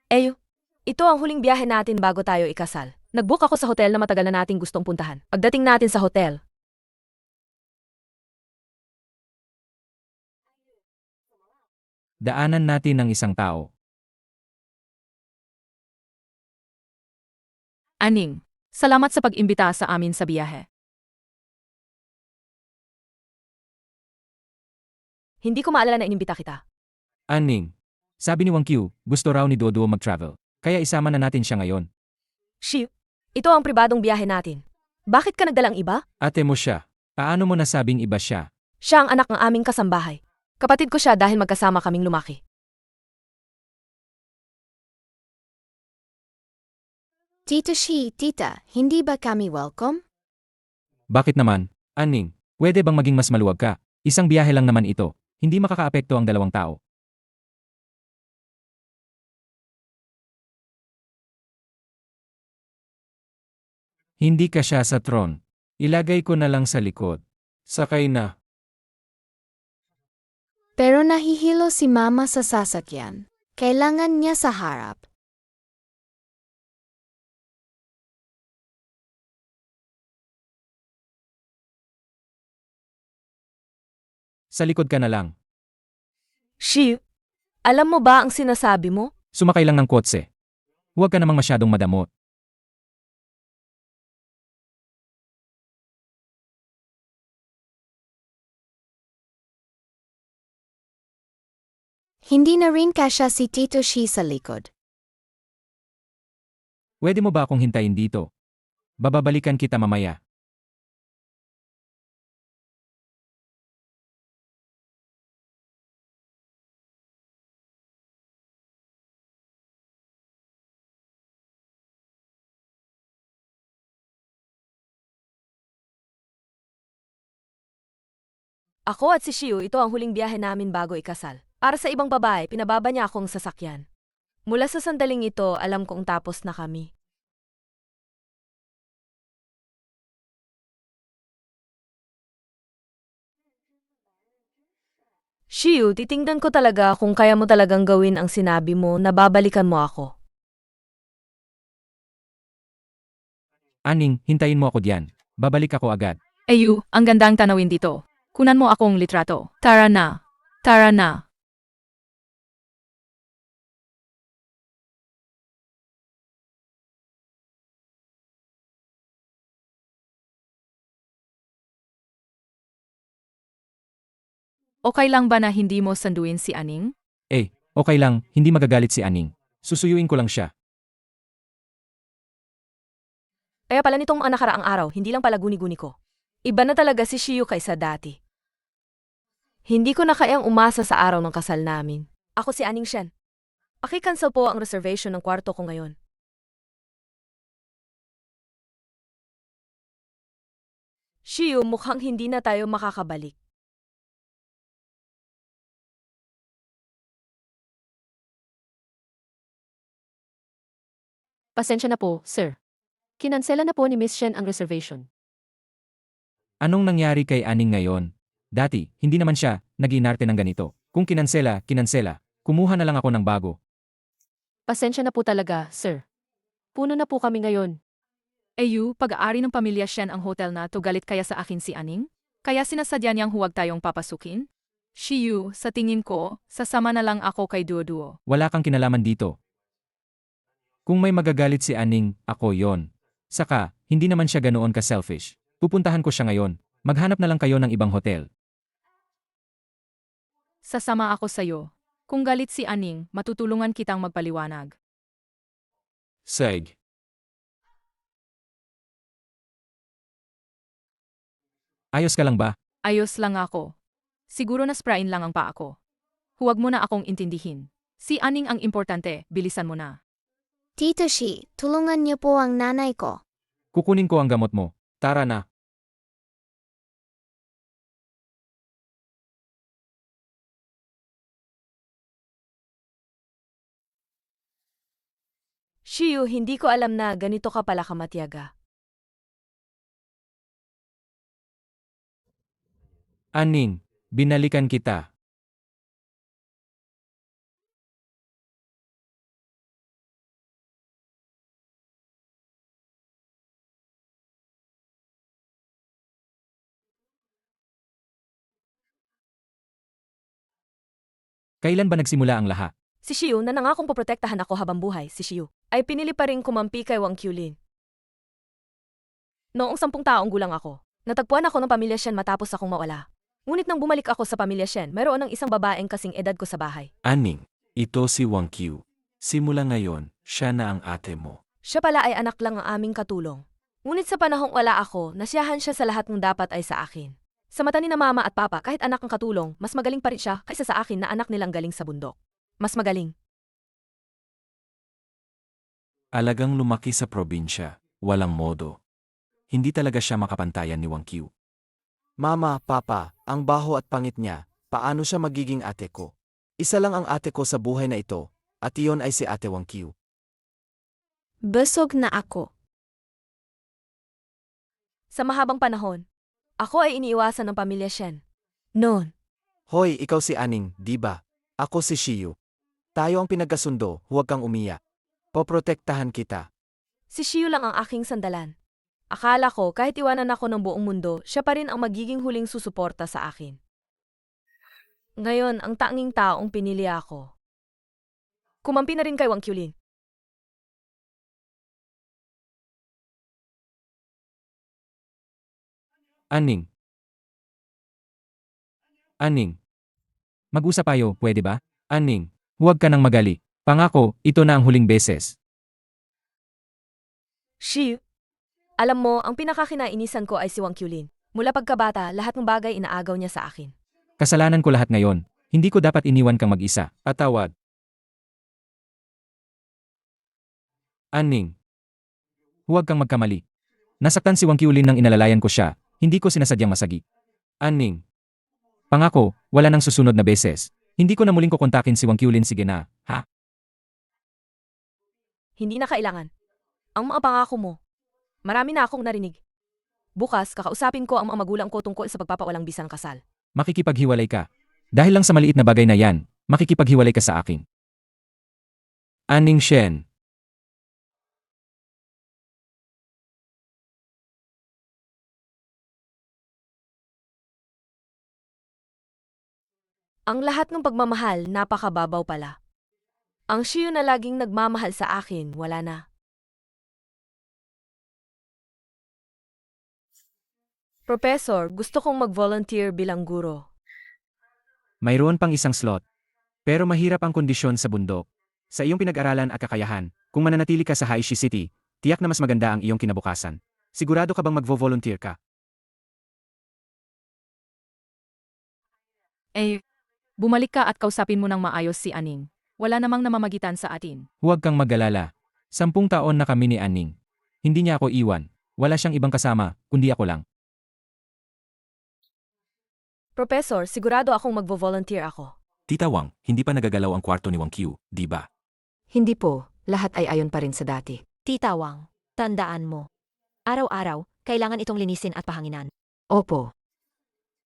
Eyo, ito ang huling biyahe natin bago tayo ikasal. Nag-book ako sa hotel na matagal na nating gustong puntahan. Pagdating natin sa hotel, Daanan natin ng isang tao. Aning, salamat sa pag-imbita sa amin sa biyahe. Hindi ko maalala na inimbita kita. Aning. Sabi ni Wang Qiu, gusto raw ni Dodo mag-travel. Kaya isama na natin siya ngayon. Shiu, ito ang pribadong biyahe natin. Bakit ka nagdalang iba? Ate mo siya. Paano mo nasabing iba siya? Siya ang anak ng aming kasambahay. Kapatid ko siya dahil magkasama kaming lumaki. Tita Shi, tita, hindi ba kami welcome? Bakit naman? Aning, pwede bang maging mas maluwag ka? Isang biyahe lang naman ito. Hindi makakaapekto ang dalawang tao. Hindi ka siya sa tron. Ilagay ko na lang sa likod. Sakay na. Pero nahihilo si mama sa sasakyan. Kailangan niya sa harap. Sa likod ka na lang. Shiu, alam mo ba ang sinasabi mo? Sumakay lang ng kotse. Huwag ka namang masyadong madamot. Hindi na rin kasya si Tito Shi sa likod. Pwede mo ba akong hintayin dito? Bababalikan kita mamaya. Ako at si Shiu, ito ang huling biyahe namin bago ikasal. Para sa ibang babae, pinababa niya akong sasakyan. Mula sa sandaling ito, alam kong tapos na kami. Shiu, titingnan ko talaga kung kaya mo talagang gawin ang sinabi mo na babalikan mo ako. Aning, hintayin mo ako diyan. Babalik ako agad. Ayu, ang gandang tanawin dito. Kunan mo akong litrato. Tara na. Tara na. Okay lang ba na hindi mo sanduin si Aning? Okay lang, hindi magagalit si Aning. Susuyuin ko lang siya. Kaya pala nitong mga nakaraang araw, hindi lang pala guni-guni ko. Iba na talaga si Shiu kaysa dati. Hindi ko na kayang umasa sa araw ng kasal namin. Ako si Aning Shen. Paki-cancel po ang reservation ng kwarto ko ngayon. Shiu, mukhang hindi na tayo makakabalik. Pasensya na po, sir. Kinansela na po ni Miss Shen ang reservation. Anong nangyari kay Aning ngayon? Dati, hindi naman siya nag-inarte ng ganito. Kung kinansela, kinansela. Kumuha na lang ako ng bago. Pasensya na po talaga, sir. Puno na po kami ngayon. Ayu, pag-aari ng pamilya Shen ang hotel na to, galit kaya sa akin si Aning? Kaya sinasadya niyang huwag tayong papasukin? Shiu, sa tingin ko, sasama na lang ako kay Duo-Duo. Wala kang kinalaman dito. Kung may magagalit si Aning, ako yon. Saka, hindi naman siya ganoon ka-selfish. Pupuntahan ko siya ngayon. Maghanap na lang kayo ng ibang hotel. Sasama ako sa'yo. Kung galit si Aning, matutulungan kitang magpaliwanag. Seg. Ayos ka lang ba? Ayos lang ako. Siguro na sprain lang ang paa ko. Huwag mo na akong intindihin. Si Aning ang importante, bilisan mo na. Tita Shi, tulungan niyo po ang nanay ko. Kukunin ko ang gamot mo. Tara na. Shiu, hindi ko alam na ganito ka pala kamatyaga. Aning, binalikan kita. Kailan ba nagsimula ang lahat? Si Shiyu na nangakong poprotektahan ako habang buhay, si Shiyu, ay pinili pa rin kumampi kay Wang Qulin. Noong 10 taong gulang ako, natagpuan ako ng pamilya Shen matapos akong mawala. Ngunit nang bumalik ako sa pamilya Shen, mayroon ng isang babaeng kasing edad ko sa bahay. Aning, ito si Wang Qiu. Simula ngayon, siya na ang ate mo. Siya pala ay anak lang ng aming katulong. Ngunit sa panahong wala ako, nasiyahan siya sa lahat ng dapat ay sa akin. Sa mata ni na mama at papa, kahit anak ang katulong, mas magaling pa rin siya kaysa sa akin na anak nilang galing sa bundok. Mas magaling. Alagang lumaki sa probinsya, walang modo. Hindi talaga siya makapantayan ni Wang Qiu. Mama, Papa, ang baho at pangit niya, paano siya magiging ate ko? Isa lang ang ate ko sa buhay na ito, at iyon ay si Ate Wang Qiu. Busog na ako. Sa mahabang panahon, ako ay iniiwasan ng pamilya Shen. Noon, Hoy, ikaw si Aning, di ba? Ako si Shiyu. Tayo ang pinagkasundo, huwag kang umiyak. Poprotektahan kita. si Shiyu lang ang aking sandalan. Akala ko kahit iwanan ako ng buong mundo, siya pa rin ang magiging huling susuporta sa akin. Ngayon, ang tanging taong pinili ako. Kumampi na rin kay Wang Qulin. Aning. Aning. Mag-usap tayo, pwede ba? Aning, huwag ka nang magali. Pangako, ito na ang huling beses. Shiyu, alam mo, ang pinakakinainisan ko ay si Wang Qulin. Mula pagkabata, lahat ng bagay inaagaw niya sa akin. Kasalanan ko lahat ngayon. Hindi ko dapat iniwan kang mag-isa. Patawad. Aning. Huwag kang magkamali. Nasaktan si Wang Qulin nang inalalayan ko siya. Hindi ko sinasadyang masagi. Aning. Pangako, wala nang susunod na beses. Hindi ko na muling kukontakin si Wang Qulin, sige na, ha? Hindi na kailangan. Ang mga pangako mo. Marami na akong narinig. Bukas, kakausapin ko ang mga magulang ko tungkol sa pagpapawalang bisang kasal. Makikipaghiwalay ka. Dahil lang sa maliit na bagay na yan, makikipaghiwalay ka sa akin. Aning Shen. Ang lahat ng pagmamahal, napakababaw pala. Ang Shiyu na laging nagmamahal sa akin, wala na. Professor, gusto kong mag-volunteer bilang guro. Mayroon pang isang slot. Pero mahirap ang kondisyon sa bundok. Sa iyong pinag-aralan at kakayahan, kung mananatili ka sa Haishi City, tiyak na mas maganda ang iyong kinabukasan. Sigurado ka bang magvo-volunteer ka? Bumalik ka at kausapin mo ng maayos si Aning. Wala namang namamagitan sa atin. Huwag kang mag-alala. 10 taon na kami ni Aning. Hindi niya ako iwan. Wala siyang ibang kasama, kundi ako lang. Professor, sigurado akong magvo-volunteer ako. Tita Wang, hindi pa nagagalaw ang kwarto ni Wang Qiu, di ba? Hindi po, lahat ay ayon pa rin sa dati. Tita Wang, tandaan mo. Araw-araw, kailangan itong linisin at pahanginan. Opo,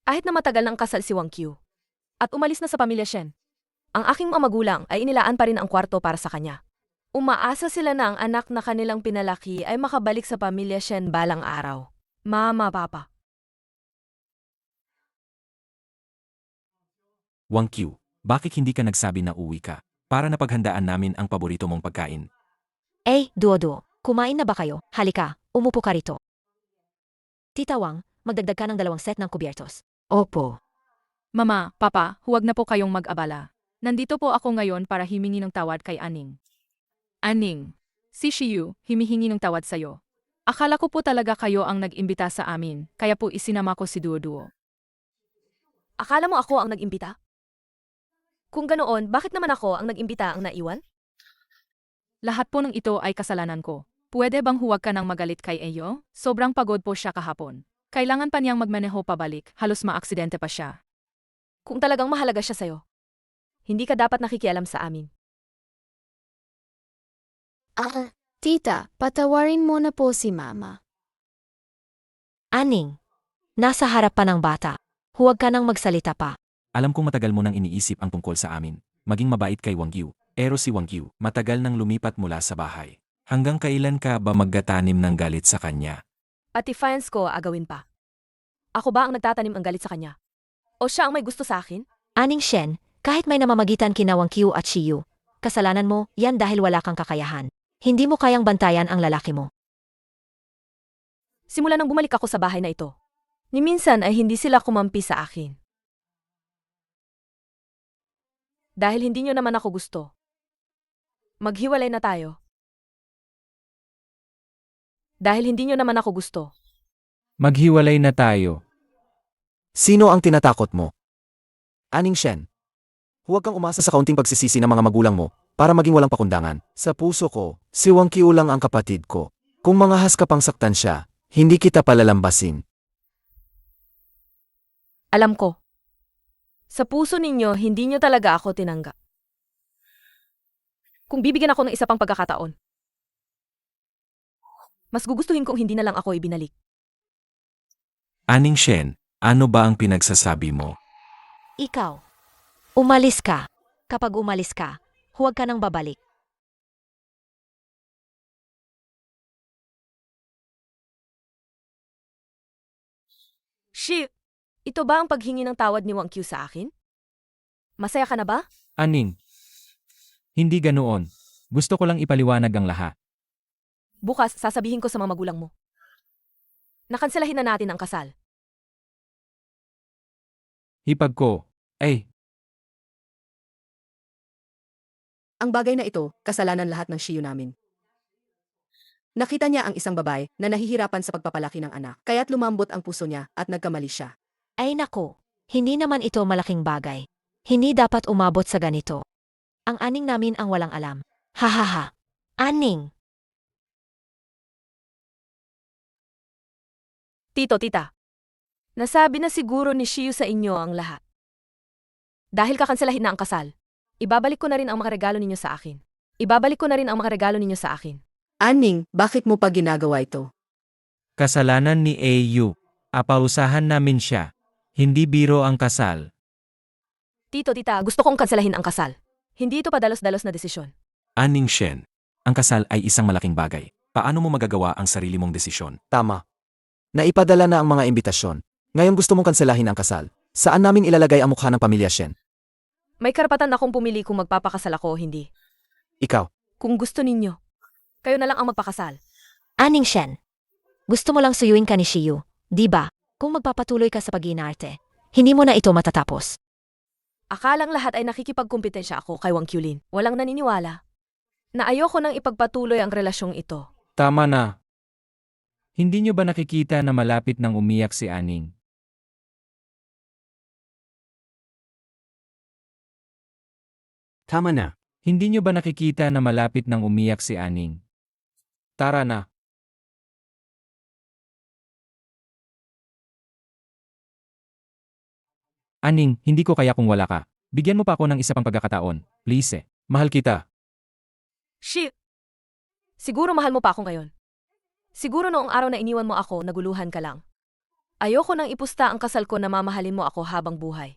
Kahit na matagal ng kasal si Wang Qiu at umalis na sa pamilya Shen, ang aking mga magulang ay inilaan pa rin ang kwarto para sa kanya. Umaasa sila na ang anak na kanilang pinalaki ay makabalik sa pamilya Shen balang araw. Mama, Papa. Wang Qiu, bakit hindi ka nagsabi na uwi ka? Para napaghandaan namin ang paborito mong pagkain. Duo-duo, kumain na ba kayo? Halika, umupo ka rito. Tita Wang, magdagdag ka ng 2 set ng kubyertos. opo. Mama, Papa, huwag na po kayong mag-abala. Nandito po ako ngayon para himingi ng tawad kay Aning. Aning, si Shiyu, himihingi ng tawad sa'yo. Akala ko po talaga kayo ang nag-imbita sa amin, kaya po isinama ko si Duo-duo. Akala mo ako ang nag-imbita? Kung ganoon, bakit naman ako ang nag-imbita ang naiwan? Lahat po ng ito ay kasalanan ko. Pwede bang huwag ka nang magalit kay Eyo? Sobrang pagod po siya kahapon. Kailangan pa niyang magmaneho pabalik, halos maaksidente pa siya. Kung talagang mahalaga siya sa'yo, hindi ka dapat nakikialam sa amin. Tita, patawarin mo na po si Mama. Aning, nasa harap pa ng bata. Huwag ka nang magsalita pa. Alam kong matagal mo nang iniisip ang tungkol sa amin. Maging mabait kay Wang Qiu. Pero si Wang Qiu, matagal nang lumipat mula sa bahay. Hanggang kailan ka ba magtatanim ng galit sa kanya? Pati fans ko agawin pa. Ako ba ang nagtatanim ang galit sa kanya? O siya ang may gusto sa akin? Aning Shen, Kahit may namamagitan kina Wang Qiu at Shiyu, kasalanan mo, yan dahil wala kang kakayahan. Hindi mo kayang bantayan ang lalaki mo. Simula nang bumalik ako sa bahay na ito, ni minsan ay hindi sila kumampi sa akin. Dahil hindi nyo naman ako gusto. Maghiwalay na tayo. Dahil hindi nyo naman ako gusto. Maghiwalay na tayo. Sino ang tinatakot mo? Aning Shen. Huwag kang umasa sa kaunting pagsisisi ng mga magulang mo para maging walang pakundangan. Sa puso ko, si Wang Qiu lang ang kapatid ko. Kung mangahas ka pang saktan siya, hindi kita palalambasin. Alam ko. Sa puso ninyo, hindi nyo talaga ako tinanggap. Kung bibigyan ako ng isa pang pagkakataon, mas gugustuhin kong hindi na lang ako ibinalik. Aning Shen, ano ba ang pinagsasabi mo? Ikaw, umalis ka. Kapag umalis ka, huwag ka nang babalik. Shi, ito ba ang paghingi ng tawad ni Wang Qiu sa akin? Masaya ka na ba? Aning. Hindi ganoon. Gusto ko lang ipaliwanag ang lahat. Bukas, sasabihin ko sa mga magulang mo. Nakanselahin na natin ang kasal. Hipag ko. Ay, Ang bagay na ito, kasalanan lahat ng Shiyu namin. Nakita niya ang isang babae na nahihirapan sa pagpapalaki ng anak, kaya't lumambot ang puso niya at nagkamali siya. Ay nako, hindi naman ito malaking bagay. Hindi dapat umabot sa ganito. Ang aning namin ang walang alam. Hahaha. Aning. Tito, tita. Nasabi na siguro ni Shiyu sa inyo ang lahat. Dahil kakanselahin na ang kasal, ibabalik ko na rin ang mga regalo ninyo sa akin. Ibabalik ko na rin ang mga regalo ninyo sa akin. Aning, bakit mo pa ginagawa ito? kasalanan ni AU. Apausahan namin siya. Hindi biro ang kasal. Tito, tita, gusto kong kanselahin ang kasal. Hindi ito padalos-dalos na desisyon. Aning Shen, ang kasal ay isang malaking bagay. Paano mo magagawa ang sarili mong desisyon? Tama. Naipadala na ang mga imbitasyon. Ngayon gusto mong kanselahin ang kasal. Saan namin ilalagay ang mukha ng pamilya Shen? May karapatan akong pumili kung magpapakasal ako o hindi. Ikaw. Kung gusto ninyo, kayo na lang ang magpakasal. Aning Shen, gusto mo lang suyuin ka ni Shiyu, di ba? Kung magpapatuloy ka sa pag-iinarte, hindi mo na ito matatapos. Akalang lahat ay nakikipagkumpetensya ako kay Wang Qiulin. Walang naniniwala na ayoko nang ipagpatuloy ang relasyong ito. Tama na. Hindi nyo ba nakikita na malapit nang umiyak si Aning? Tama na. Hindi nyo ba nakikita na malapit nang umiyak si Aning? Tara na. Aning, hindi ko kaya kung wala ka. Bigyan mo pa ako ng isa pang pagkakataon. Please eh. Mahal kita. Shit! Siguro mahal mo pa ako ngayon. Siguro noong araw na iniwan mo ako, naguluhan ka lang. Ayoko nang ipusta ang kasal ko na mamahalin mo ako habang buhay.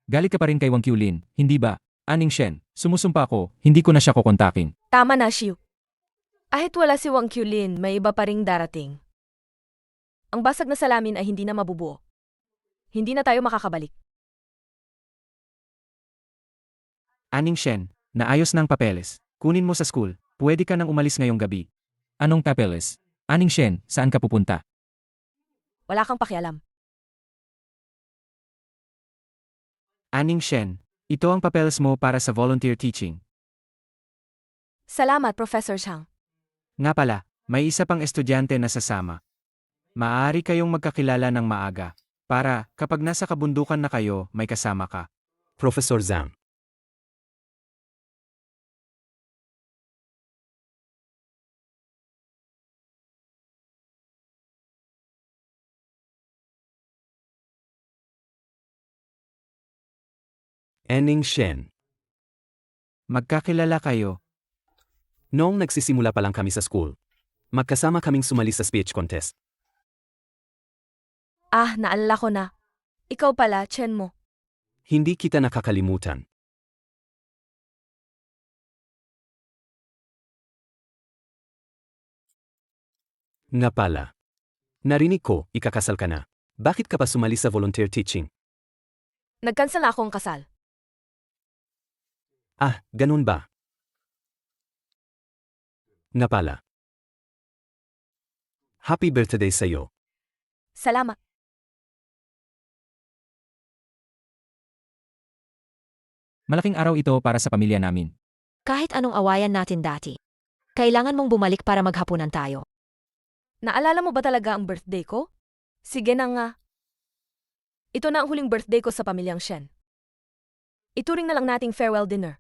Galit ka pa rin kay Wang Qiulin, hindi ba? Aning Shen, sumusumpa ako, hindi ko na siya kukontakin. Tama na, Shiu. Kahit wala si Wang Qiulin, may iba pa ring darating. Ang basag na salamin ay hindi na mabubuo. Hindi na tayo makakabalik. Aning Shen, naayos na ang papeles. Kunin mo sa school. Pwede ka nang umalis ngayong gabi. Anong papeles? Aning Shen, saan ka pupunta? Wala kang pakialam. Aning Shen, ito ang papeles mo para sa volunteer teaching. Salamat, Professor Chang. Nga pala, may isa pang estudyante na sasama. Maaari kayong magkakilala ng maaga. Para, kapag nasa kabundukan na kayo, may kasama ka. Professor Zhang. Aning Shen. Magkakilala kayo. Noong nagsisimula pa lang kami sa school, magkasama kaming sumali sa speech contest. Ah, naalala ko na. Ikaw pala, Chen mo. Hindi kita nakakalimutan. Nga pala. Narinig ko, ikakasal ka na. Bakit ka pa sumali sa volunteer teaching? Nagkansel na akong kasal. Ah, ganun ba? Nga pala. Happy birthday sa'yo. Salamat. Malaking araw ito para sa pamilya namin. Kahit anong awayan natin dati. Kailangan mong bumalik para maghapunan tayo. Naalala mo ba talaga ang birthday ko? Sige na nga. Ito na ang huling birthday ko sa pamilyang Shen. Ituring na lang nating farewell dinner.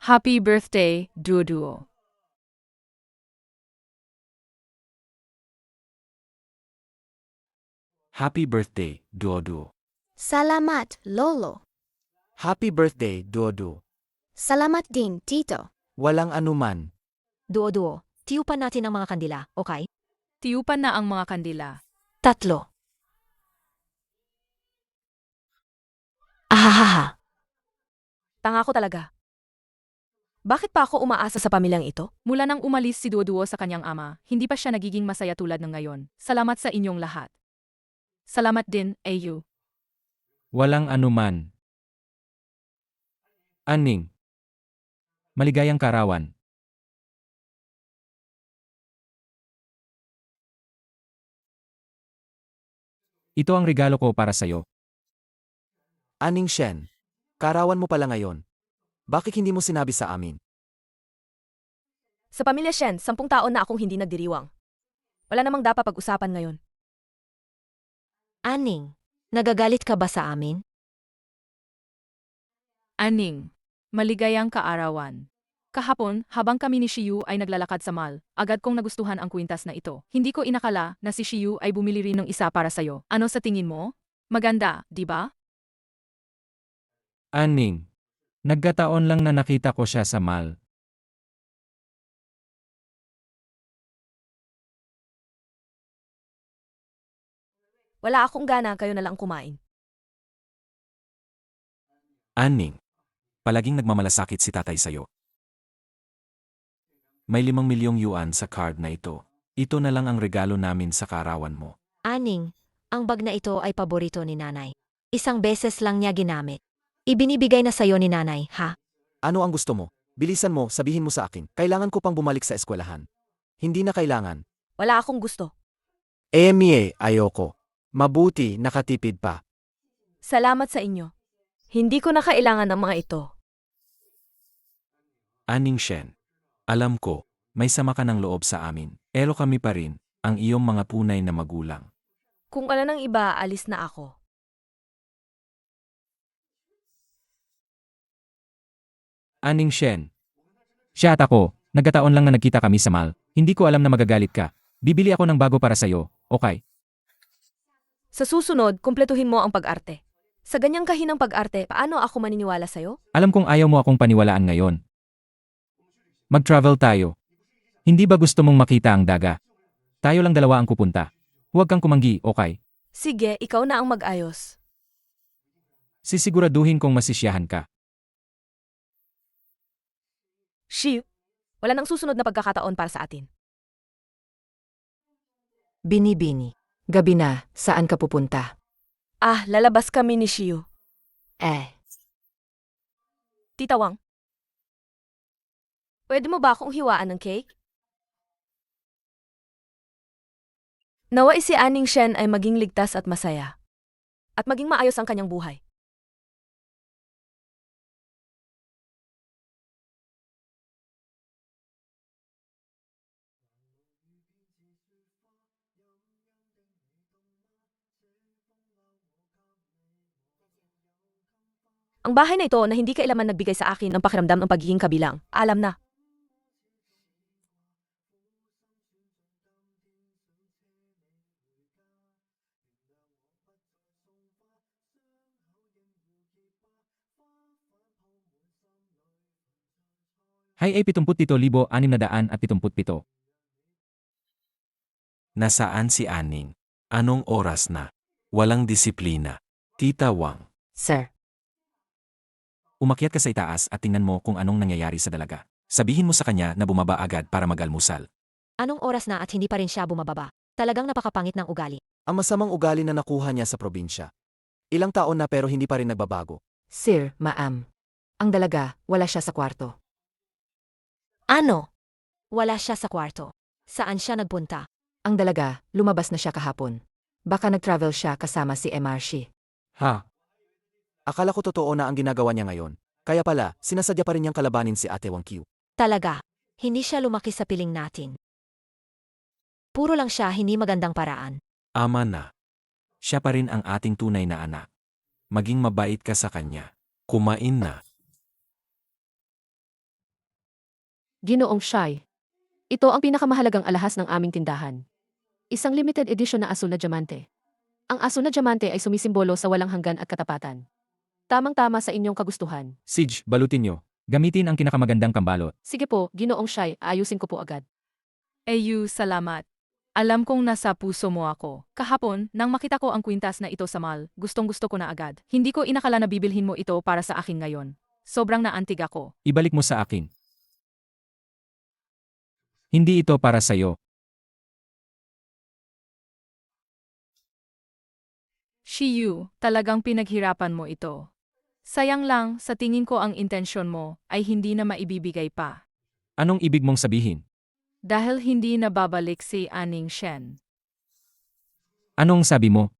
Happy birthday, Duo. Happy birthday, Duo. Salamat, Lolo. Happy birthday, Duoduo. Salamat din, Tito. Walang anuman. Duo-duo, tiyupan natin ang mga kandila, okay? Tiyupan na ang mga kandila. 3. Ahahaha. Tanga ko talaga. Bakit pa ako umaasa sa pamilyang ito? Mula nang umalis si Duo sa kanyang ama, hindi pa siya nagiging masaya tulad ng ngayon. Salamat sa inyong lahat. Salamat din, Ayu. Walang anuman. Aning. Maligayang karawan. Ito ang regalo ko para sa'yo. Aning Shen. Karawan mo pala ngayon. Bakit hindi mo sinabi sa amin? Sa pamilya Shen, 10 taon na akong hindi nagdiriwang. Wala namang dapat pag-usapan ngayon. Aning, nagagalit ka ba sa amin? Aning, maligayang kaarawan. Kahapon, habang kami ni Shiyu ay naglalakad sa mall, agad kong nagustuhan ang kwintas na ito. Hindi ko inakala na si Shiyu ay bumili rin ng isa para sayo. Ano sa tingin mo? Maganda, di ba? Aning. Nagkataon lang na nakita ko siya sa mall. Wala akong gana, kayo na lang kumain. Aning. Palaging nagmamalasakit si tatay sa'yo. May 5 milyong yuan sa card na ito. Ito na lang ang regalo namin sa karawan mo. Aning, ang bag na ito ay paborito ni nanay. Isang beses lang niya ginamit. Ibinibigay na sayo ni nanay, ha? Ano ang gusto mo? Bilisan mo, sabihin mo sa akin. Kailangan ko pang bumalik sa eskwelahan. Hindi na kailangan. Wala akong gusto. Mie, ayoko. Mabuti, nakatipid pa. Salamat sa inyo. Hindi ko na kailangan ng mga ito. Aning Shen. Alam ko, may sama ka ng loob sa amin. Pero kami pa rin, ang iyong mga punay na magulang. Kung ano ng iba, alis na ako. Aning Shen. Siya at ako, nagkataon lang na nagkita kami sa mall. Hindi ko alam na magagalit ka. Bibili ako ng bago para sa'yo, okay? Sa susunod, kumpletuhin mo ang pag-arte. Sa ganyang kahinang pag-arte, paano ako maniniwala sa'yo? Alam kong ayaw mo akong paniwalaan ngayon. Mag-travel tayo. Hindi ba gusto mong makita ang daga? Tayo lang dalawa ang pupunta. Huwag kang kumanggi, okay? Sige, ikaw na ang mag-ayos. Sisiguraduhin kong masisiyahan ka. Shiyu, wala nang susunod na pagkakataon para sa atin. Bini-bini. Gabi na, saan ka pupunta? Ah, lalabas kami ni Shiyu. Tita Wang, pwede mo ba akong hiwaan ng cake? Naway si Aning Shen ay maging ligtas at masaya. At maging maayos ang kanyang buhay. Ang bahay na ito na hindi kailaman nagbigay sa akin ng pakiramdam ng pagiging kabilang. Alam na. Hay ay 77,677. Nasaan si Aning? Anong oras na? Walang disiplina. Tita Wang, Sir. Umakyat ka sa itaas at tingnan mo kung anong nangyayari sa dalaga. Sabihin mo sa kanya na bumaba agad para mag-almusal. Anong oras na at hindi pa rin siya bumababa? Talagang napakapangit ng ugali. Ang masamang ugali na nakuha niya sa probinsya. Ilang taon na pero hindi pa rin nagbabago. Sir, ma'am. Ang dalaga, wala siya sa kwarto. Ano? Wala siya sa kwarto. Saan siya nagpunta? Ang dalaga, lumabas na siya kahapon. Baka nag-travel siya kasama si MRC. Ha? Akala ko totoo na ang ginagawa niya ngayon. Kaya pala, sinasadya pa rin niyang kalabanin si Ate Wang Qiu. Talaga. Hindi siya lumaki sa piling natin. Puro lang siya hindi magandang paraan. ama na. Siya pa rin ang ating tunay na anak. Maging mabait ka sa kanya. Kumain na. Ginoong Shai. Ito ang pinakamahalagang alahas ng aming tindahan. Isang limited edition na asul na diamante. Ang asul na diamante ay sumisimbolo sa walang hanggan at katapatan. Tamang-tama sa inyong kagustuhan. Sige, balutin nyo. Gamitin ang kinakamagandang pambalot. Sige po, Ginoong Shai, ayusin ko po agad. Eyu, salamat. Alam kong nasa puso mo ako. Kahapon, nang makita ko ang kwintas na ito sa mall, gustong-gusto ko na agad. Hindi ko inakala na bibilhin mo ito para sa akin ngayon. Sobrang naantig ako. Ibalik mo sa akin. Hindi ito para sa'yo. Shiyu, talagang pinaghirapan mo ito. Sayang lang, sa tingin ko ang intensyon mo ay hindi na maibibigay pa. Anong ibig mong sabihin? Dahil hindi na babalik si Aning Shen. Anong sabi mo?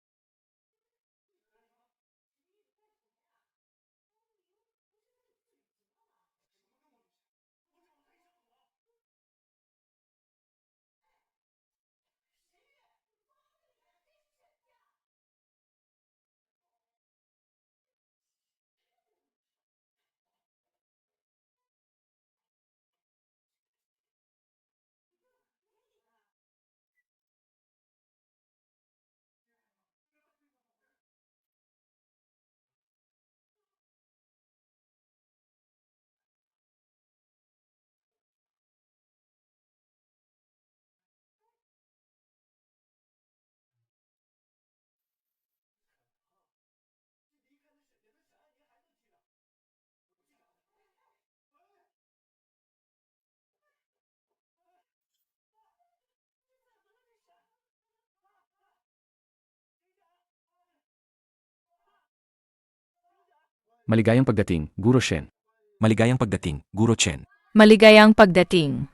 Maligayang pagdating, Guro Shen. Maligayang pagdating, Guro Chen. Maligayang pagdating.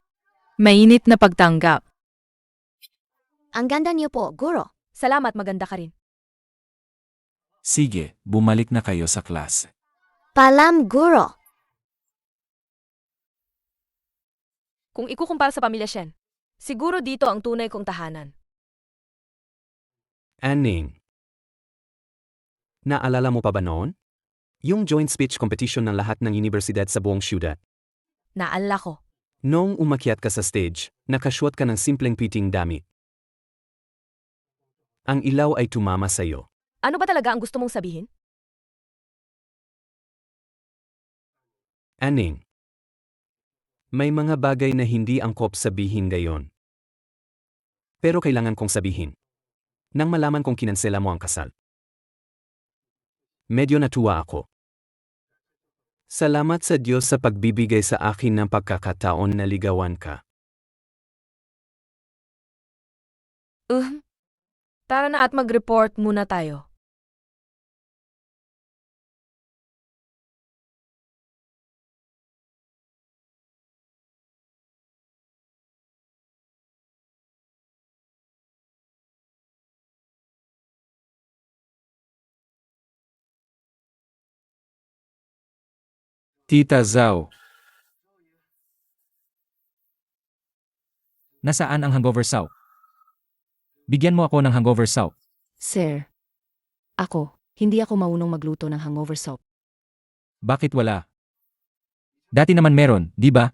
Mainit na pagtanggap. Ang ganda niyo po, Guro. Salamat, maganda ka rin. Sige, bumalik na kayo sa klase. Palam, Guro. Kung ikukumpara sa pamilya Shen, siguro dito ang tunay kong tahanan. Aning. Naalala mo pa ba noon? Yung joint speech competition ng lahat ng universidad sa buong syudad. Naalala ko. Noong umakyat ka sa stage, nakashuot ka ng simpleng piting damit. Ang ilaw ay tumama sa'yo. Ano ba talaga ang gusto mong sabihin? Aning. May mga bagay na hindi angkop sabihin gayon. Pero kailangan kong sabihin. Nang malaman kong kinansela mo ang kasal. Medyo natuwa ako. Salamat sa Diyos sa pagbibigay sa akin ng pagkakataon na ligawan ka. Tara na at mag-report muna tayo. Tita Zhao. Nasaan ang hangover soup? Bigyan mo ako ng hangover soup. Sir, hindi ako marunong magluto ng hangover soup. Bakit wala? Dati naman meron, di ba?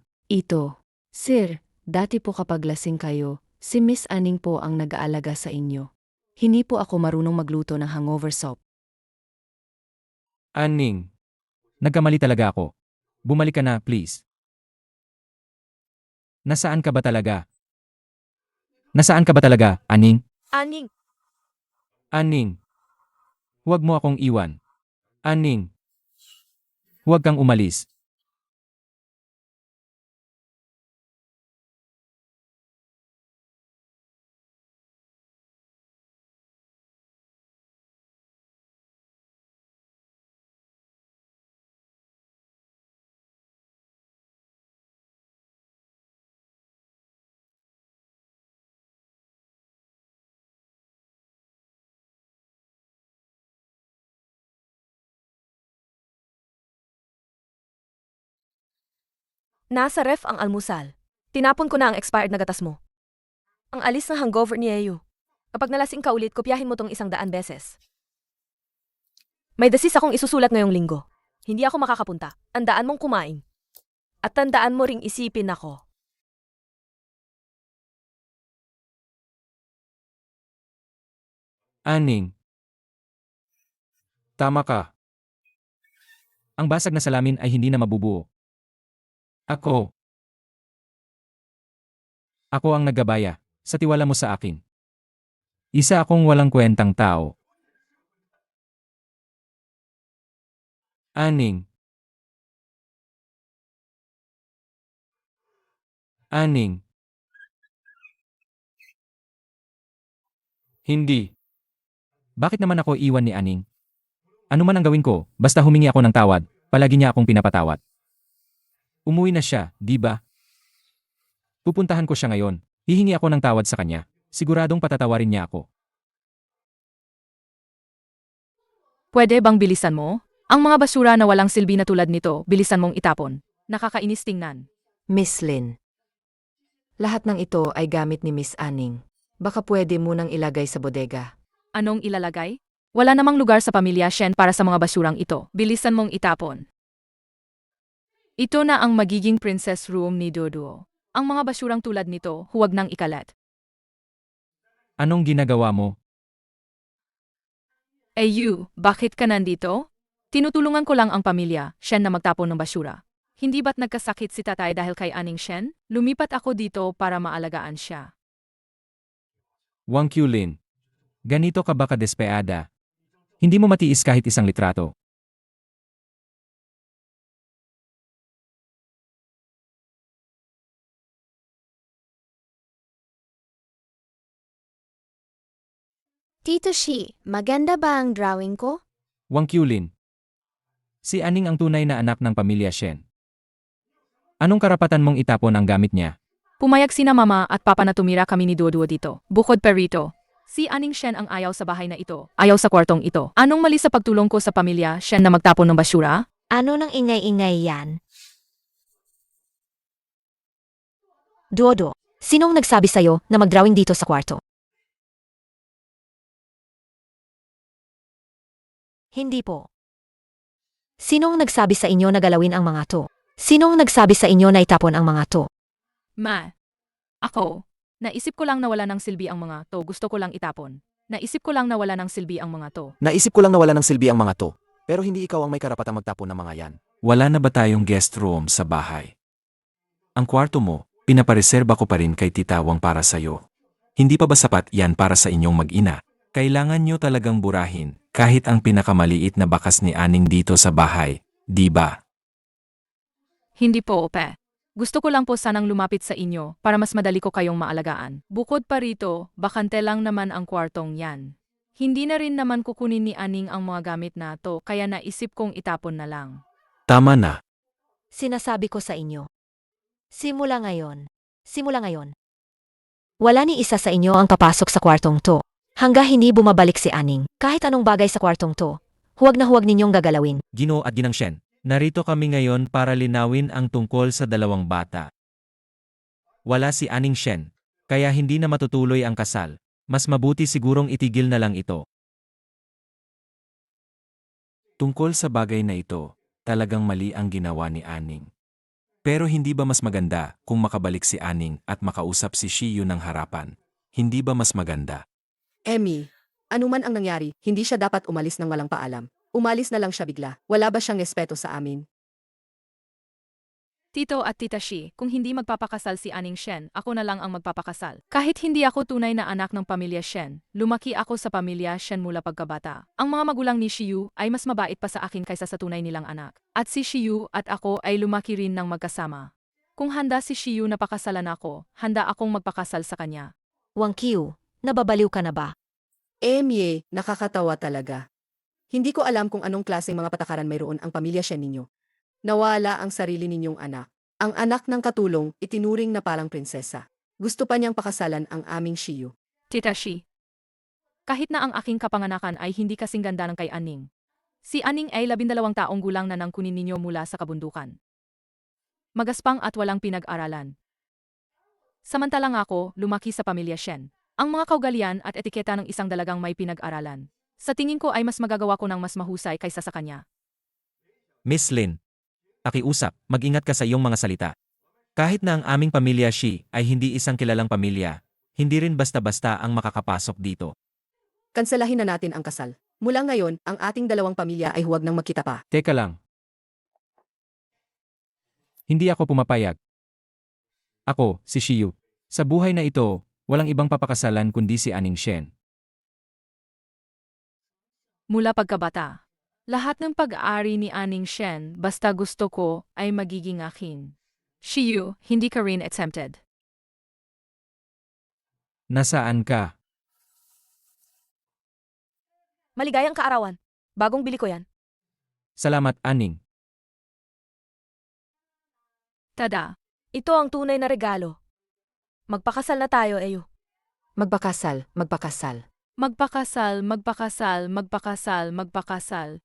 Sir, dati po kapag lasing kayo, si Miss Aning po ang nag-aalaga sa inyo. Hindi po ako marunong magluto ng hangover soup. Aning. Nagkamali talaga ako. Bumalik ka na, please. Nasaan ka ba talaga? Nasaan ka ba talaga, Aning? Aning, Aning. Huwag mo akong iwan. Aning. Huwag kang umalis. nasa ref ang almusal. Tinapon ko na ang expired na gatas mo. Ang alis ng hangover ni Eyu. Kapag nalasing ka ulit, kopyahin mo tong 100 beses. May desis akong isusulat ngayong linggo. Hindi ako makakapunta. Tandaan mong kumain. At tandaan mo ring isipin ako. Aning. Tama ka. Ang basag na salamin ay hindi na mabubuo. Ako. Ako ang naggabaya sa tiwala mo sa akin. Isa akong walang kwentang tao. Aning. Aning. Hindi. Bakit naman ako iwan ni Aning? Ano man ang gawin ko, basta humingi ako ng tawad, palagi niya akong pinapatawad. Umuwi na siya, di ba? Pupuntahan ko siya ngayon. Hihingi ako ng tawad sa kanya. Siguradong patatawarin niya ako. Pwede bang bilisan mo? Ang mga basura na walang silbi na tulad nito, bilisan mong itapon. Nakakainis tingnan. Miss Lynn. Lahat ng ito ay gamit ni Miss Aning. Baka pwede munang ilagay sa bodega. Anong ilalagay? Wala namang lugar sa pamilya Shen para sa mga basurang ito. Bilisan mong itapon. Ito na ang magiging princess room ni Dodo. Ang mga basurang tulad nito, huwag nang ikalat. Anong ginagawa mo? Eyu, bakit ka nandito? Tinutulungan ko lang ang pamilya, Shen na magtapon ng basura. Hindi ba't nagkasakit si tatay dahil kay Aning Shen? Lumipat ako dito para maalagaan siya. Wang Qulin. Ganito ka ba kadespeada? Hindi mo matiis kahit isang litrato. Tito Shi, maganda ba ang drawing ko? Wang Qulin. Si Aning ang tunay na anak ng pamilya Shen. Anong karapatan mong itapon ang gamit niya? Pumayag sina mama at papa na tumira kami ni Dodo dito. Bukod pa rito, si Aning Shen ang ayaw sa bahay na ito. Ayaw sa kwartong ito. Anong mali sa pagtulong ko sa pamilya Shen na magtapon ng basura? Ano nang ingay-ingay yan? Dodo, sinong nagsabi sa'yo na mag-drawing dito sa kwarto? Hindi po. Sinong nagsabi sa inyo na galawin ang mga to? Sinong nagsabi sa inyo na itapon ang mga to? Ma. Ako. Naisip ko lang na wala ng silbi ang mga to. Gusto ko lang itapon. Naisip ko lang na wala ng silbi ang mga to. Naisip ko lang na wala ng silbi ang mga to. Pero hindi ikaw ang may karapatang magtapon ng mga yan. Wala na ba tayong guest room sa bahay? Ang kwarto mo, pinapareserba ko pa rin kay Tita Wang para sa'yo. Hindi pa ba sapat yan para sa inyong mag-ina? Kailangan nyo talagang burahin, kahit ang pinakamaliit na bakas ni Aning dito sa bahay, di ba? Hindi po, Ope. Gusto ko lang po sanang lumapit sa inyo para mas madali ko kayong maalagaan. Bukod pa rito, bakante lang naman ang kwartong yan. Hindi na rin naman kukunin ni Aning ang mga gamit na to kaya naisip kong itapon na lang. Tama na. Sinasabi ko sa inyo. Simula ngayon. Wala ni isa sa inyo ang papasok sa kwartong to. Hangga hindi bumabalik si Aning. Kahit anong bagay sa kwartong to, huwag na huwag ninyong gagalawin. Ginoo at Ginang Shen. Narito kami ngayon para linawin ang tungkol sa dalawang bata. Wala si Aning Shen, kaya hindi na matutuloy ang kasal. Mas mabuti sigurong itigil na lang ito. Tungkol sa bagay na ito, talagang mali ang ginawa ni Aning. Pero hindi ba mas maganda kung makabalik si Aning at makausap si Shiyu ng harapan? Hindi ba mas maganda? Emmy, anuman ang nangyari, hindi siya dapat umalis ng walang paalam. Umalis na lang siya bigla. Wala ba siyang respeto sa amin? Tito at Tita Shi, kung hindi magpapakasal si Aning Shen, ako na lang ang magpapakasal. Kahit hindi ako tunay na anak ng pamilya Shen, lumaki ako sa pamilya Shen mula pagkabata. Ang mga magulang ni Shiyu ay mas mabait pa sa akin kaysa sa tunay nilang anak. At si Shiyu at ako ay lumaki rin ng magkasama. Kung handa si Shiyu na pakasalan ako, handa akong magpakasal sa kanya. Wang Qiu, nababaliw ka na ba? Emye, nakakatawa talaga. Hindi ko alam kung anong klaseng mga patakaran mayroon ang pamilya siya ninyo. Nawala ang sarili ninyong anak. Ang anak ng katulong, itinuring na parang prinsesa. Gusto pa niyang pakasalan ang aming Shiyu. Tita Shi, kahit na ang aking kapanganakan ay hindi kasing ganda ng kay Aning. Si Aning ay 12 taong gulang na nang kunin ninyo mula sa kabundukan. Magaspang at walang pinag-aralan. Samantalang ako, lumaki sa pamilya Shen. Ang mga kaugalian at etiketa ng isang dalagang may pinag-aralan. Sa tingin ko ay mas magagawa ko ng mas mahusay kaysa sa kanya. Miss Lin, pakiusap, mag-ingat ka sa iyong mga salita. Kahit na ang aming pamilya Shi ay hindi isang kilalang pamilya, hindi rin basta-basta ang makakapasok dito. Kanselahin na natin ang kasal. Mula ngayon, ang ating dalawang pamilya ay huwag nang magkita pa. Teka lang. Hindi ako pumapayag. Ako, si Shiyu. Sa buhay na ito, walang ibang papakasalan kundi si Aning Shen. Mula pagkabata, lahat ng pag-aari ni Aning Shen basta gusto ko ay magiging akin. Shiyu, hindi ka rin exempted. Nasaan ka? Maligayang kaarawan. Bagong bili ko yan. Salamat, Aning. Tada, Ito ang tunay na regalo. Magpakasal na tayo, Eyo. Magpakasal, magpakasal. magpakasal, magpakasal, magpakasal, magpakasal.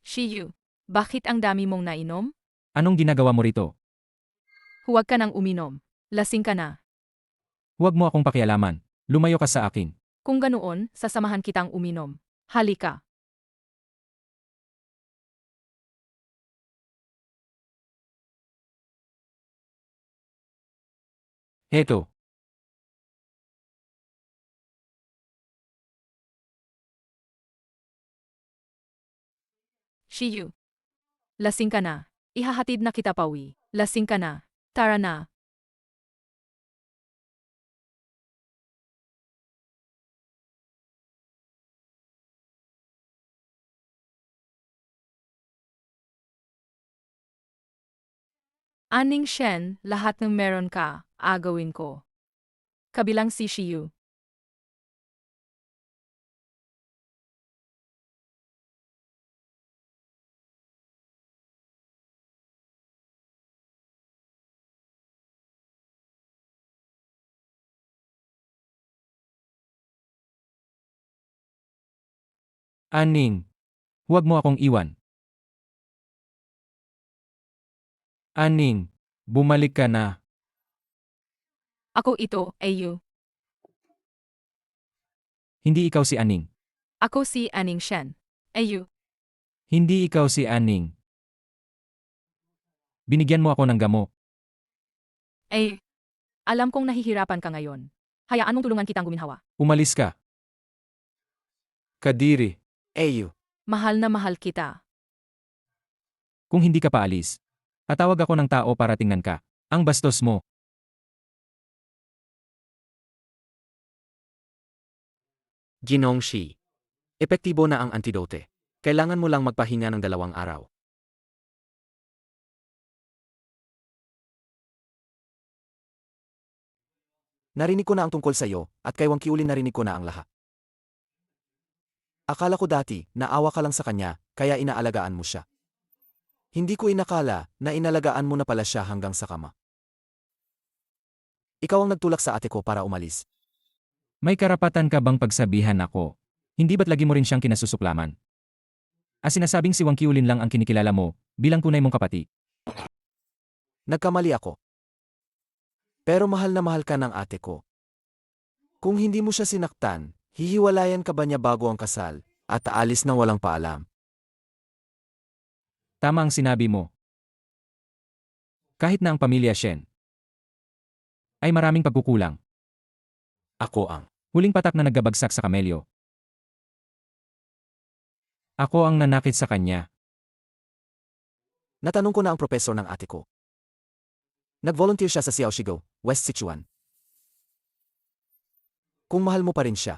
Shiyu, bakit ang dami mong nainom? Anong ginagawa mo rito? Huwag ka nang uminom. Lasing ka na. Huwag mo akong pakialaman. Lumayo ka sa akin. Kung ganoon, sasamahan kitang uminom. Halika. Heto. Shiyu. Lasing ka na. Ihahatid na kita pauwi. Lasing ka na. Tara na. Aning Shen, lahat ng meron ka, agawin ko. Kabilang si Shiyu. Aning. Huwag mo akong iwan. Aning. Bumalik ka na. Ako ito, Ayu. Hindi ikaw si Aning. Ako si Aning Shen. Ayu. Hindi ikaw si Aning. Binigyan mo ako ng gamot. Ay, alam kong nahihirapan ka ngayon. Hayaan mong tulungan kitang guminhawa. Umalis ka. Kadiri. Eyu. Mahal na mahal kita. Kung hindi ka paalis, tatawag ako ng tao para tingnan ka. Ang bastos mo. Ginong Shi. Epektibo na ang antidote. Kailangan mo lang magpahinga ng 2 araw. Narinig ko na ang tungkol sa iyo, at kay Wang Qiulin narinig ko na ang lahat. Akala ko dati, naawa ka lang sa kanya, kaya inaalagaan mo siya. Hindi ko inakala na inalagaan mo na pala siya hanggang sa kama. Ikaw ang nagtulak sa ate ko para umalis. May karapatan ka bang pagsabihan ako? Hindi ba't lagi mo rin siyang kinasusuklaman? Sinasabing si Wang Qiulin lang ang kinikilala mo, bilang tunay mong kapatid. Nagkamali ako. Pero mahal na mahal ka ng ate ko. Kung hindi mo siya sinaktan, hihiwalayan ka ba niya bago ang kasal, at aalis nang walang paalam? Tama ang sinabi mo. Kahit na ang pamilya Shen ay maraming pagkukulang. Ako ang Huling patak na naggabagsak sa kamelyo. Ako ang nanakit sa kanya. Natanong ko na ang propesor ng ate ko. Nag-volunteer siya sa Xiaoshigo, West Sichuan. Kung mahal mo pa rin siya,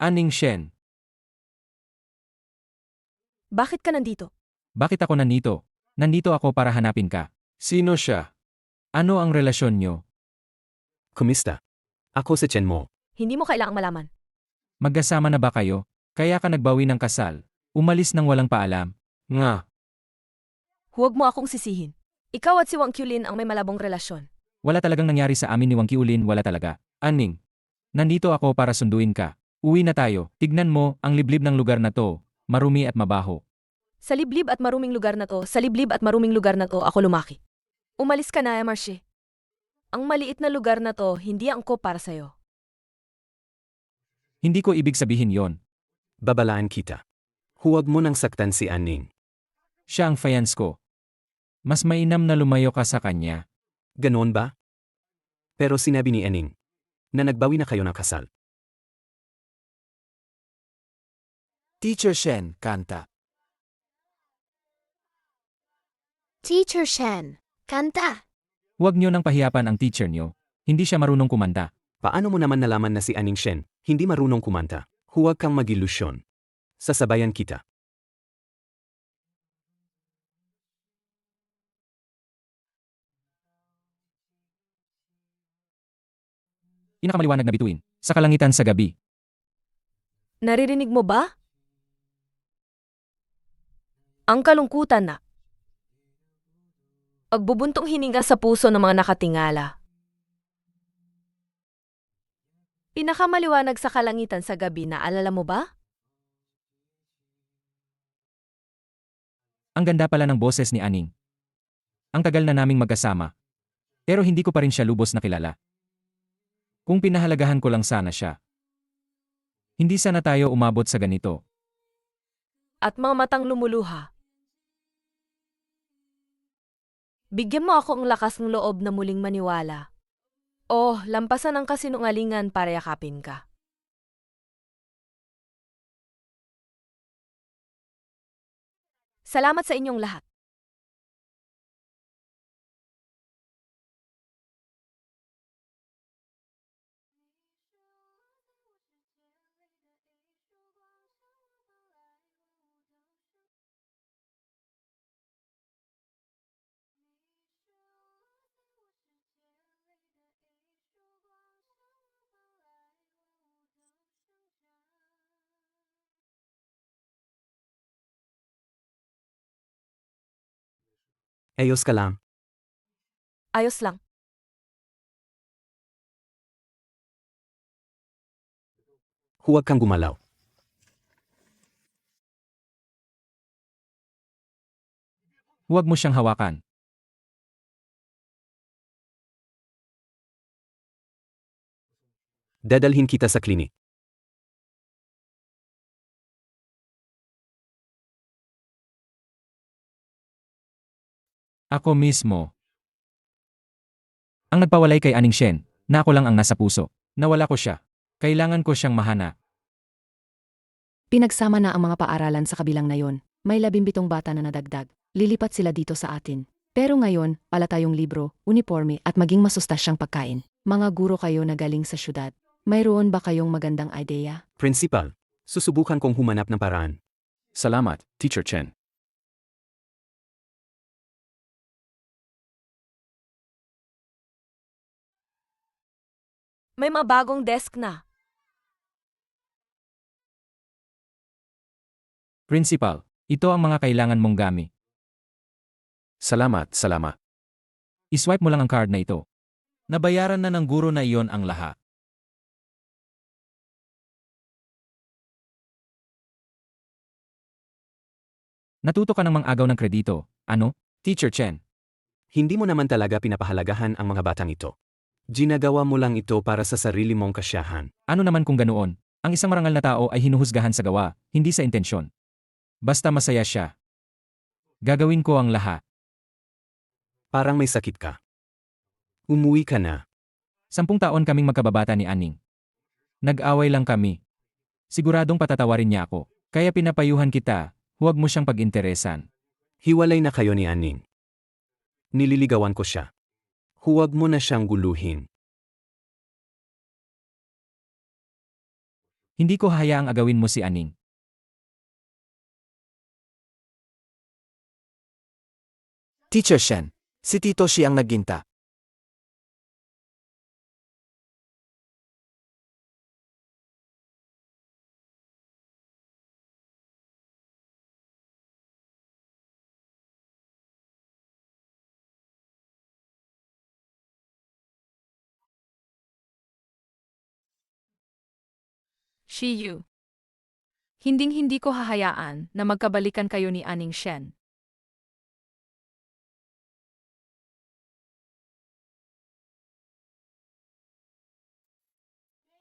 Aning Shen, Bakit ka nandito? bakit ako nandito? Nandito ako para hanapin ka. Sino siya? Ano ang relasyon nyo? Kumista? Ako si Chen Mo. Hindi mo kailangang malaman. Magkasama na ba kayo? Kaya ka nagbawi ng kasal. Umalis ng walang paalam. Nga. Huwag mo akong sisihin. Ikaw at si Wang Qulin ang may malabong relasyon. Wala talagang nangyari sa amin ni Wang Qiulin, wala talaga. Aning, nandito ako para sunduin ka. Uwi na tayo. Tignan mo, ang liblib ng lugar na to. Marumi at mabaho. Sa liblib at maruming lugar na to, ako lumaki. Umalis ka na, Marcie. Ang maliit na lugar na to, hindi angkop para sa'yo. Hindi ko ibig sabihin yon. Babalaan kita. Huwag mo nang saktan si Aning. Siya ang fiance ko. Mas mainam na lumayo ka sa kanya. Ganoon ba? Pero sinabi ni Aning na nagbawi na kayo ng kasal. Teacher Shen, kanta. Teacher Shen, kanta. Huwag nyo nang pahiyapan ang teacher nyo. Hindi siya marunong kumanta. Paano mo naman nalaman na si Aning Shen hindi marunong kumanta? Huwag kang mag-ilusyon. Sasabayan kita. Pinakamaliwanag na bituin. Sa kalangitan sa gabi. Naririnig mo ba? Ang kalungkutan na. Agbubuntong hininga sa puso ng mga nakatingala. Pinakamaliwanag sa kalangitan sa gabi, naalala mo ba? Ang ganda pala ng boses ni Aning. Ang tagal na naming magkasama. Pero hindi ko pa rin siya lubos na kilala. Kung pinahalagahan ko lang sana siya. Hindi sana tayo umabot sa ganito. At mga matang lumuluha. Bigyan mo ako ang lakas ng loob na muling maniwala. Oh, lampasan ang kasinungalingan para yakapin ka. Salamat sa inyong lahat. Ayos ka lang. Ayos lang. Huwag kang gumalaw. Huwag mo siyang hawakan. Dadalhin kita sa klinik. Ako mismo. Ang nagpawalay kay Aning Shen, na ako lang ang nasa puso. Nawala ko siya. Kailangan ko siyang mahana. Pinagsama na ang mga paaralan sa kabilang na yon. May 17 bata na nadagdag. Lilipat sila dito sa atin. Pero ngayon, pala tayong libro, uniforme at maging masustasyang pagkain. Mga guro kayo na galing sa syudad. Mayroon ba kayong magandang ideya? Principal, susubukan kong humanap ng paraan. Salamat, Teacher Chen. May mga bagong desk na. Principal, ito ang mga kailangan mong gamit. Salamat, salamat. Iswipe mo lang ang card na ito. Nabayaran na ng guro na iyon ang lahat. Natuto ka ng mang-agaw ng kredito, ano? Teacher Chen, Hindi mo naman talaga pinapahalagahan ang mga batang ito. Ginagawa mo lang ito para sa sarili mong kasiyahan. Ano naman kung ganoon? Ang isang marangal na tao ay hinuhusgahan sa gawa, hindi sa intensyon. Basta masaya siya. Gagawin ko ang lahat. Parang may sakit ka. Umuwi ka na. 10 taon kaming magkababata ni Aning. Nag-away lang kami. Siguradong patatawarin niya ako. Kaya pinapayuhan kita, huwag mo siyang pag-interesan. Hiwalay na kayo ni Aning. Nililigawan ko siya. Huwag mo na siyang guluhin. Hindi ko hayaang agawin mo si Aning. Teacher Shen, si Tito Shi ang nagginta. Shiyu. Hinding-hindi ko hahayaan na magkabalikan kayo ni Aning Shen.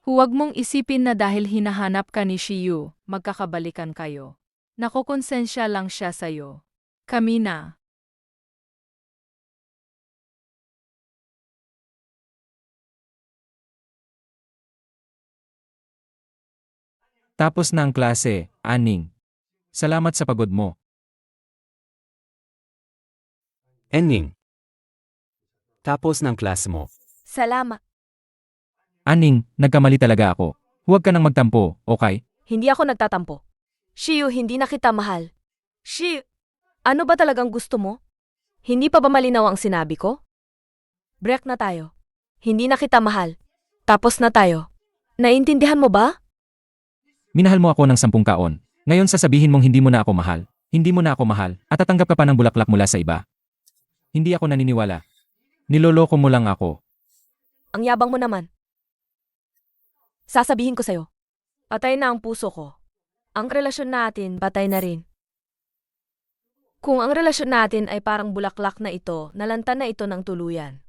Huwag mong isipin na dahil hinahanap ka ni Shiyu, magkakabalikan kayo. Nakokonsensya lang siya sa'yo. Kami na. Tapos na ang klase, Aning. Salamat sa pagod mo. Aning. Tapos ng klase mo. Salamat. Aning, nagkamali talaga ako. Huwag ka nang magtampo, okay? Hindi ako nagtatampo. Shiyu, hindi na kita mahal. Shiyu, ano ba talagang gusto mo? Hindi pa ba malinaw ang sinabi ko? Break na tayo. Hindi na kita mahal. Tapos na tayo. Naintindihan mo ba? Minahal mo ako ng 10 taon. Ngayon sasabihin mong hindi mo na ako mahal. Hindi mo na ako mahal at tatanggap ka pa ng bulaklak mula sa iba. Hindi ako naniniwala. Niloloko mo lang ako. Ang yabang mo naman. Sasabihin ko sa'yo. Patay na ang puso ko. Ang relasyon natin, patay na rin. Kung ang relasyon natin ay parang bulaklak na ito, nalanta na ito ng tuluyan.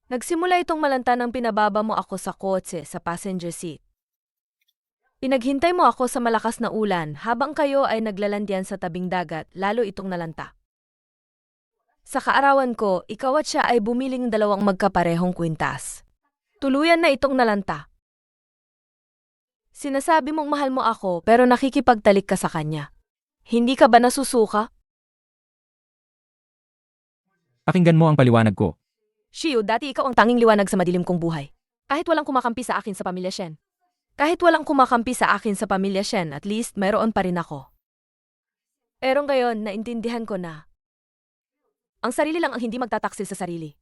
Nagsimula itong malanta nang pinababa mo ako sa kotse sa passenger seat. Pinaghintay mo ako sa malakas na ulan habang kayo ay naglalandian sa tabing dagat, lalo itong nalanta. Sa kaarawan ko, ikaw at siya ay bumiling 2 magkaparehong kwintas. Tuluyan na itong nalanta. Sinasabi mong mahal mo ako pero nakikipagtalik ka sa kanya. Hindi ka ba nasusuka? Pakinggan mo ang paliwanag ko. Shiyu, dati ikaw ang tanging liwanag sa madilim kong buhay. Kahit walang kumakampi sa akin sa pamilya Shen. Kahit walang kumakampi sa akin sa pamilya Shen, at least mayroon pa rin ako. Pero ngayon, naintindihan ko na. Ang sarili lang ang hindi magtataksil sa sarili.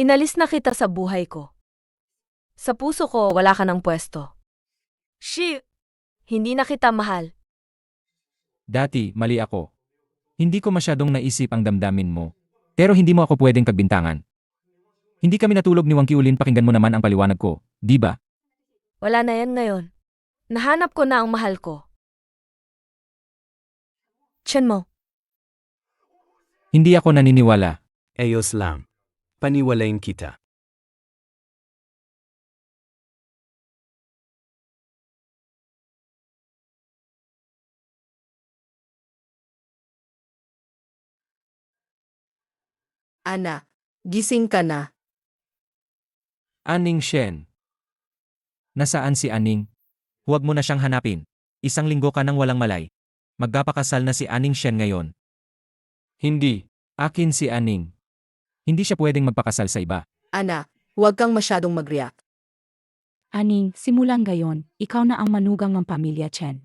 Inalis na kita sa buhay ko. Sa puso ko, wala ka ng pwesto. Shiyu, hindi na kita mahal. Dati, mali ako. Hindi ko masyadong naisip ang damdamin mo. Pero hindi mo ako pwedeng pagbintangan. Hindi kami natulog ni Wang Qiulin, pakinggan mo naman ang paliwanag ko, di ba? Wala na yan ngayon. Nahanap ko na ang mahal ko. Chen mo. Hindi ako naniniwala. Ayos lang. Paniwalayin kita. Anak, gising ka na. Aning Shen. Nasaan si Aning? Huwag mo na siyang hanapin. 1 linggo ka nang walang malay. Magpapakasal na si Aning Shen ngayon. Hindi. Akin si Aning. Hindi siya pwedeng magpakasal sa iba. Anak, huwag kang masyadong mag-react. Aning, simulang gayon, ikaw na ang manugang ng pamilya Chen.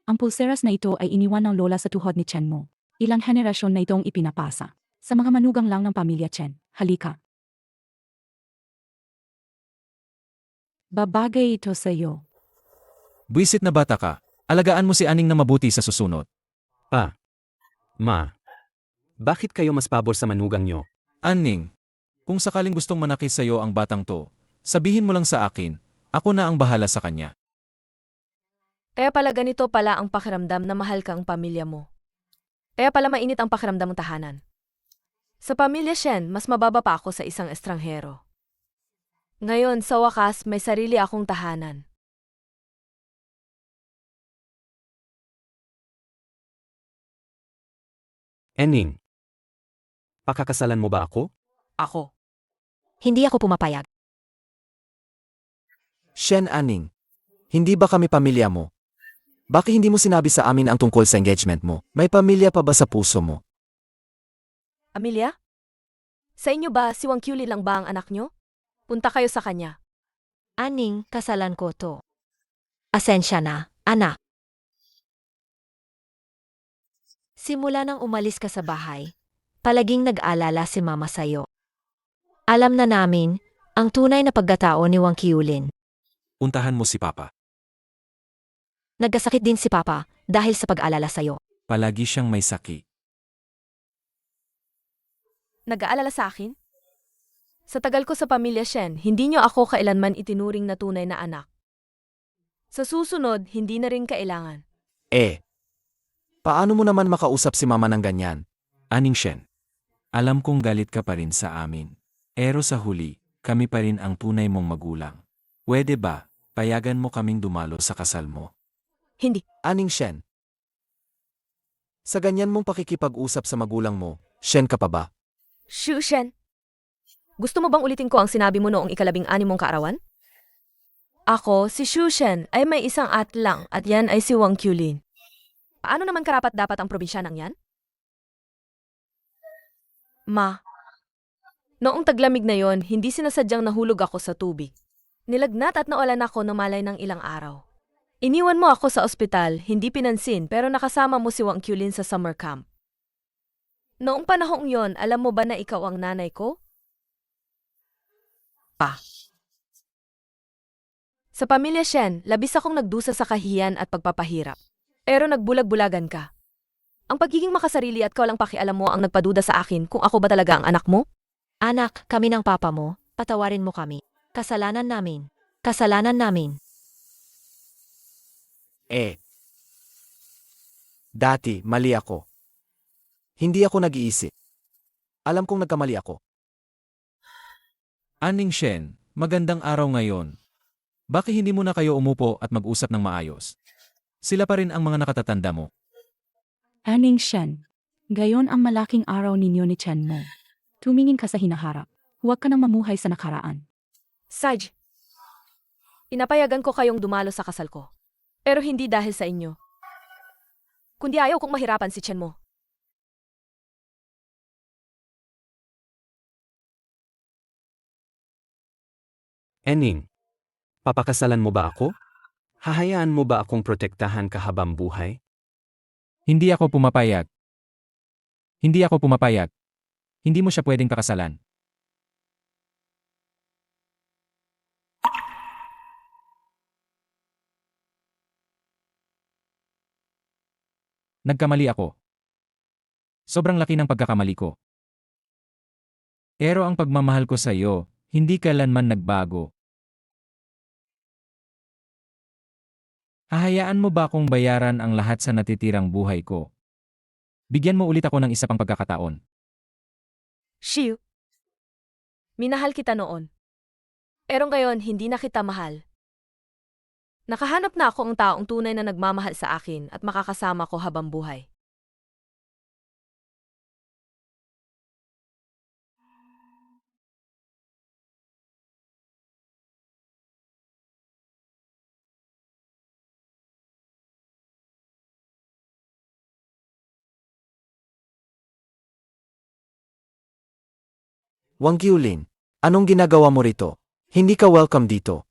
Ang pulseras na ito ay iniwan ng lola sa tuhod ni Chen mo. Ilang henerasyon na itong ipinapasa. Sa mga manugang lang ng pamilya Chen, halika. Babagay ito sa iyo. Buisit na bata ka. Alagaan mo si Aning na mabuti sa susunod. Ma, bakit kayo mas pabor sa manugang nyo? Aning, kung sakaling gustong manakis sa'yo ang batang to, sabihin mo lang sa akin, ako na ang bahala sa kanya. Kaya pala ganito pala ang pakiramdam na mahal kang pamilya mo. Kaya pala mainit ang pakiramdam ng tahanan. Sa pamilya Shen, mas mababa pa ako sa isang estranghero. Ngayon, sa wakas, may sarili akong tahanan. Aning, pakakasalan mo ba ako? Ako. Hindi ako pumapayag. Shen Aning, hindi ba kami pamilya mo? Bakit hindi mo sinabi sa amin ang tungkol sa engagement mo? May pamilya pa ba sa puso mo? Amelia? Sa inyo ba, si Wang Qiulin lang ba ang anak nyo? Punta kayo sa kanya. Aning, kasalan ko to. Asensya na, anak. Simula nang umalis ka sa bahay, palaging nag-alala si mama sa'yo. Alam na namin ang tunay na pagkatao ni Wang Qiulin. Puntahan mo si Papa. Nagkasakit din si Papa dahil sa pag-alala sa'yo. Palagi siyang may sakit. Nag-aalala sa akin? Sa tagal ko sa pamilya Shen, hindi nyo ako kailanman itinuring na tunay na anak. Sa susunod, hindi na rin kailangan. Paano mo naman makausap si mama ng ganyan? Aning Shen, alam kong galit ka pa rin sa amin. Pero sa huli, kami pa rin ang tunay mong magulang. Pwede ba, payagan mo kaming dumalo sa kasal mo? Hindi. Aning Shen, sa ganyan mong pakikipag-usap sa magulang mo, Shen ka pa ba? Shu Shen, gusto mo bang ulitin ko ang sinabi mo noong ika-16 mong kaarawan? Ako, si Shu Shen, ay may isang atlang at yan ay si Wang Qiulin. Paano naman karapat dapat ang probinsyanang yan? Ma, noong taglamig na yon, hindi sinasadyang nahulog ako sa tubig. Nilagnat at nawalan ako ng malay ng ilang araw. Iniwan mo ako sa ospital, hindi pinansin pero nakasama mo si Wang Qiulin sa summer camp. Noong panahong yon, alam mo ba na ikaw ang nanay ko? Pa. Sa pamilya Shen, labis akong nagdusa sa kahiyan at pagpapahirap. Pero nagbulag-bulagan ka. Ang pagiging makasarili at kawalang pakialam mo ang nagpaduda sa akin kung ako ba talaga ang anak mo? Anak, kami ng papa mo, patawarin mo kami. Kasalanan namin. Kasalanan namin. Dati, mali ako. Hindi ako nag-iisip. Alam kong nagkamali ako. Aning Shen, magandang araw ngayon. Bakit hindi mo na kayo umupo at mag-usap ng maayos? Sila pa rin ang mga nakatatanda mo. Aning Shen, gayon ang malaking araw ninyo ni Chen mo. Tumingin ka sa hinaharap. Huwag ka nang mamuhay sa nakaraan. Saj, pinapayagan ko kayong dumalo sa kasal ko. Pero hindi dahil sa inyo. Kundi ayaw kong mahirapan si Chen mo. Aning, papakasalan mo ba ako? Hahayaan mo ba akong protektahan ka habang buhay? Hindi ako pumapayag. Hindi ako pumapayag. Hindi mo siya pwedeng pakasalan. Nagkamali ako. Sobrang laki ng pagkakamali ko. Pero ang pagmamahal ko sa iyo, hindi kailanman nagbago. Hahayaan mo ba akong bayaran ang lahat sa natitirang buhay ko? Bigyan mo ulit ako ng isa pang pagkakataon. Shiu, minahal kita noon. Pero ngayon, hindi na kita mahal. Nakahanap na ako ang taong tunay na nagmamahal sa akin at makakasama ko habang buhay. Wang Qiulin, anong ginagawa mo rito? Hindi ka welcome dito.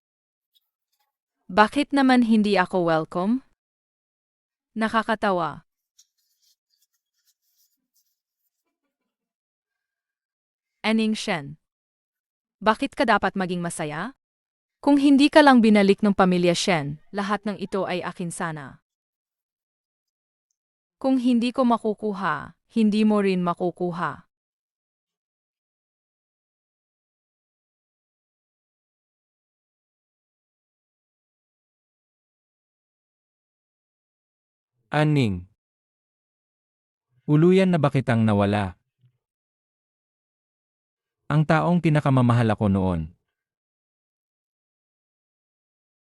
Bakit naman hindi ako welcome? Nakakatawa. Aning Shen, bakit ka dapat maging masaya? Kung hindi ka lang binalik ng pamilya Shen, lahat ng ito ay akin sana. Kung hindi ko makukuha, hindi mo rin makukuha. Aning. Uluyan na ba kitang nawala? Ang taong pinakamamahal ako noon,